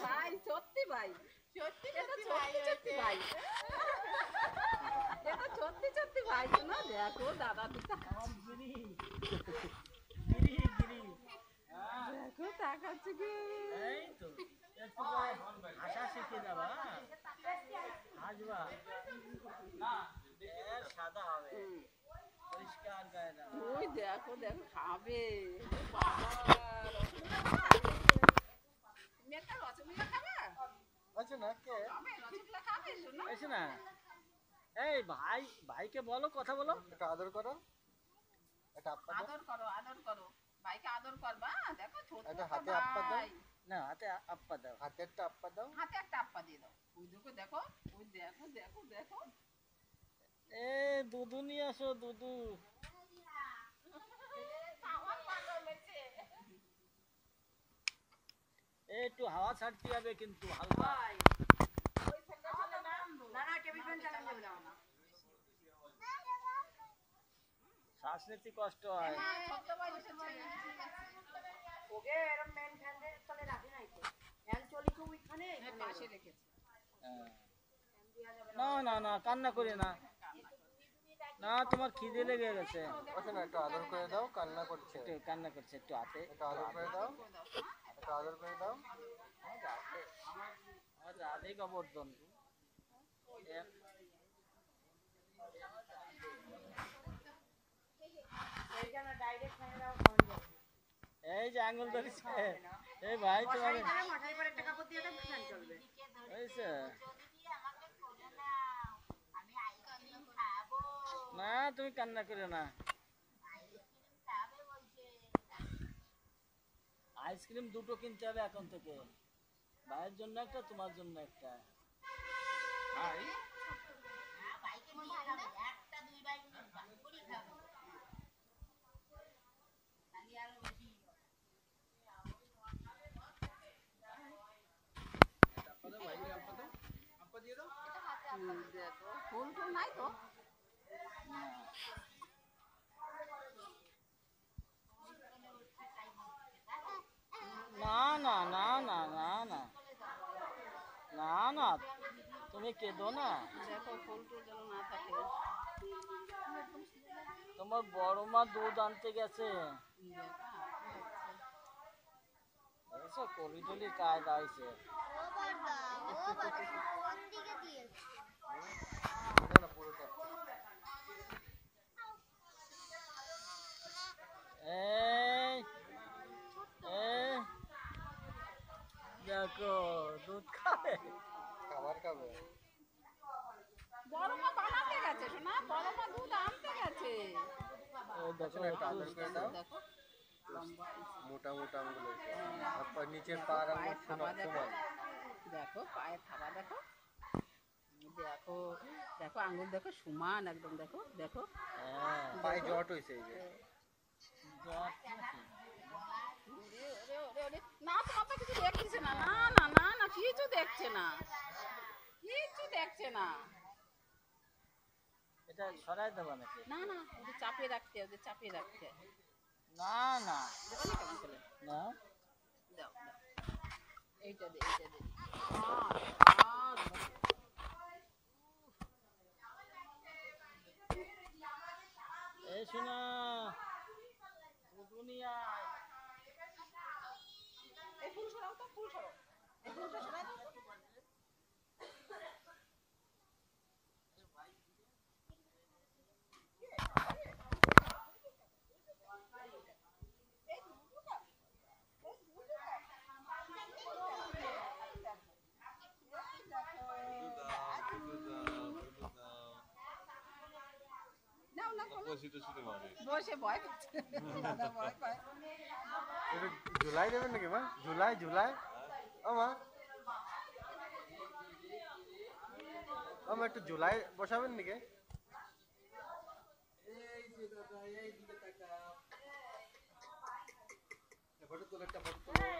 ভাই সত্যি ভাই সত্যি এটা সত্যি সত্যি ভাই এটা সত্যি সত্যি ভাই না দেখো দাদা দুটো গিরি গিরি দেখো তাকাচ্ছে কি এই তো একটু পরে ভাষা শিখে যাবা হাসবা না সাদা হবে পরিষ্কার গায়ে দাও ওই দেখো দেখো খাবে বাবা তুমি একটা রসগোল্লা খাবে আচ্ছা না কে খাবে রসগোল্লা খাবে শোনো এসে না এই ভাই ভাইকে বলো কথা বলো একটু আদর করো একটা আপ্পা দাও আদর করো ভাইকে আদর করবা দেখো ছোট একটা হাতে আপ্পা দাও না হাতে আপ্পা দাও হাতে একটা আপ্পা দাও হাতে একটা আপ্পা দিয়ে দাও ওই দেখো ওই দেখো দেখো দেখো এ দুধু নিয়ে আসো দুধু একটু হাওয়া ছাড়তে হবে কিন্তু হালকা শ্বাস নিতে কষ্ট হয় পাশে রেখেছে না না না কান্না করে না না তোমার খিদে লেগে গেছে আচ্ছা না একটু আদর করে দাও কান্না করছে একটু কান্না করছে একটু হাতে একটু আদর করে দাও একটু আদর করে দাও আমার রাধে গোবর্ধন এই যে আঙুল ধরেছে এই ভাই তোমার হয়েছে না তুমি কান্না করে না আইসক্রিম দুটো কিনতে হবে এখন থেকে ভাইয়ের জন্য একটা তোমার জন্য একটা ভাই দেখো ফুল টুল নাই তো না না না না না না না না তুমি কেঁদো না দেখো ফুল টুল যেন না থাকে তোমার বড় মা দুধ আনতে গেছে দেখছো কলি টলি কায়দা হয়েছে না পুরোটা এই এই দেখো দুধ খাবে খাবার খাবে বড় মা বানাতে গেছে শোনা বড় মা দুধ আনতে গেছে এই দেখো আচ্ছা না একটু আদর করে দাও দেখো লম্বা মোটা মোটা আঙুল হয়েছে আর নিচের পার আঙুল সমান সমান দেখো পায়ের থাবা দেখো দেখো দেখো আঙুল দেখো সমান একদম দেখো দেখো হ্যাঁ পায়ে জট হয়েছে এই যে জট নাকি? না তোমার তো কিছু দেখছে না না না না না কিছু দেখছে না কিছু দেখছে না এটা সরাই দেবা নাকি না না ওদের চাপিয়ে রাখতে ওদের চাপিয়ে রাখতে না না দেবো না কেমন করে না দাও দাও এইটা দে এইটা দে এই শোনা দুনিয়া এই ফুল সরাও তো ফুল সরাও এই ফুলটা সরাই দাও তো। নাও না বসে ভয় পাচ্ছে দাদা ভয় পায় একটু ঝুলাই দেবেন নাকি মা ঝুলাই ঝুলাই ও মা ও মা একটু ঝুলাই বসাবেন নাকি ফটো তোলো একটা ফটো তোলো